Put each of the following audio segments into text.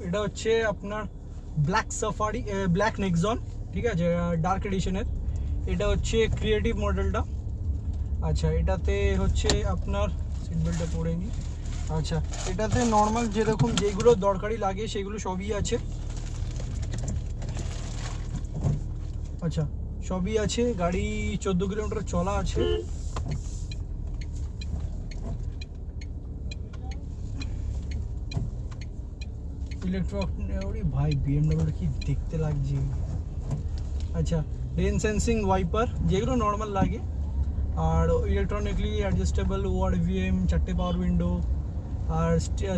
এটা হচ্ছে আপনার ব্ল্যাক সাফারি, ব্ল্যাক নেক্সন, ঠিক আছে, ডার্ক এডিশনের। এটা হচ্ছে ক্রিয়েটিভ মডেলটা। আচ্ছা, এটাতে হচ্ছে আপনার সিট বেল্টটা পরে নিই। আচ্ছা, এটাতে নর্মাল যেরকম যেগুলো দরকারি লাগে সেগুলো সবই আছে। আচ্ছা, সবই আছে। গাড়ি 14 কিলোমিটার চলা আছে। ইলেকট্রিক ভাই, বিএমডব্লিউ কি দেখতে লাগছে। আচ্ছা, রেন সেন্সিং ওয়াইপার যেগুলো নর্মাল লাগে, আর ইলেকট্রনিকলি অ্যাডজাস্টেবল ওআরভিএম, 4টে পাওয়ার উইন্ডো, আর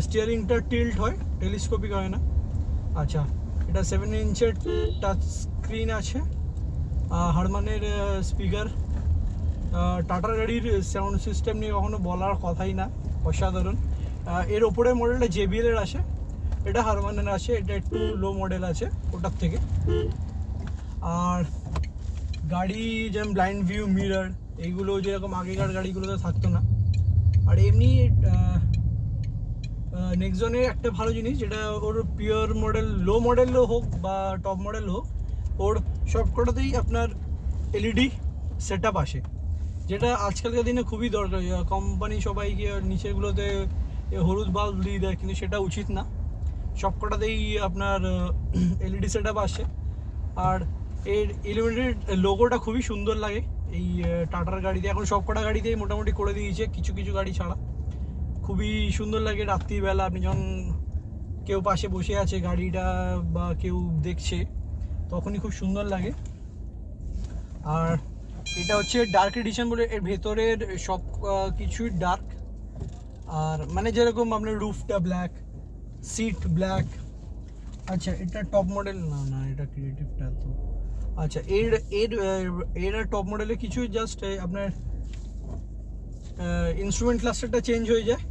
স্টিয়ারিংটা টিল্ট হয়, টেলিস্কোপিক হয় না। আচ্ছা, এটা 7 ইঞ্চের টাচ স্ক্রিন আছে। হারমানের স্পিকার। টাটার গাড়ির সাউন্ড সিস্টেম নিয়ে কখনো বলার কথাই না, অসাধারণ। এর ওপরের মডেলটা জেবিএল এর আছে, এটা হারমানের আছে, এটা একটু লো মডেল আছে ওটার থেকে। আর গাড়ি যেমন ব্লাইন্ড ভিউ মিরর, এইগুলো যেরকম আগেকার গাড়িগুলোতে থাকতো না। আর এমনি নেক্সনের একটা ভালো জিনিস, যেটা ওর পিওর মডেল, লো মডেলও হোক বা টপ মডেল হোক, ওর সবকটাতেই আপনার এলইডি সেট আপ আসে, যেটা আজকালকার দিনে খুবই দরকার। কোম্পানি সবাইকে নিচেরগুলোতে হলুদ বাল্ব দিয়ে দেয়, কিন্তু সেটা উচিত না। সবকটাতেই আপনার এলইডি সেট আপ আসে। আর এর ইলুমিনেটেড লোগোটা খুবই সুন্দর লাগে এই টাটার গাড়িতে। এখন সবকটা গাড়িতেই মোটামুটি করে দিয়েছে, কিছু কিছু গাড়ি ছাড়া। খুবই সুন্দর লাগে রাত্রিবেলা, আপনি যখন কেউ পাশে বসে আছে গাড়িটা বা কেউ দেখছে, তখনই খুব সুন্দর লাগে। আর এটা হচ্ছে ডার্ক এডিশন বলে, এর ভেতরের সব কিছুই ডার্ক। আর মানে যেরকম আপনার রুফটা ব্ল্যাক, সিট ব্ল্যাক। আচ্ছা, এটা টপ মডেল না, না এটা ক্রিয়েটিভটা তো। আচ্ছা, এর এর এর টপ মডেলে কিছু জাস্ট আপনার ইনস্ট্রুমেন্ট ক্লাস্টারটা চেঞ্জ হয়ে যায়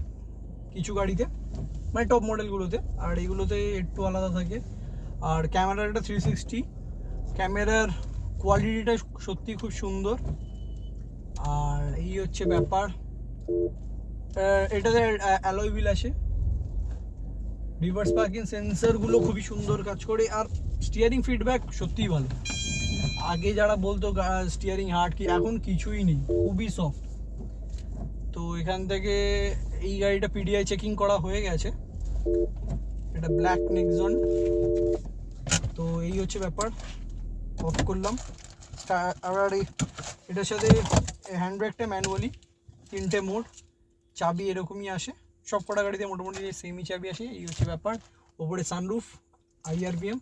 কিছু গাড়িতে, মানে টপ মডেলগুলোতে। আর এইগুলোতে একটু আলাদা থাকে। আর ক্যামেরাটা 360, ক্যামেরার কোয়ালিটিটা সত্যি খুব সুন্দর। আর এই হচ্ছে ব্যাপার। এটাতে অ্যালয় হুইল আসে, রিভার্স পার্কিং সেন্সরগুলো খুবই সুন্দর কাজ করে। আর স্টিয়ারিং ফিডব্যাক সত্যিই ভালো। আগে যারা বলতো স্টিয়ারিং হার্ড, কি এখন কিছুই নেই, খুবই সফট। তো এখান থেকে এই গাড়িটা পিডিআই চেকিং করা হয়ে গেছে। এটা ব্ল্যাক নেক্সন। তো এই হচ্ছে ব্যাপার। অফ করলাম। আর এটার সাথে হ্যান্ড ব্রেকটা ম্যানুয়ালি, 3টে মোড, চাবি এরকমই আসে। সব কটা গাড়িতে মোটামুটি সেমই চাবি আসে। এই হচ্ছে ব্যাপার। ওপরে সানরুফ, আইআরবিএম।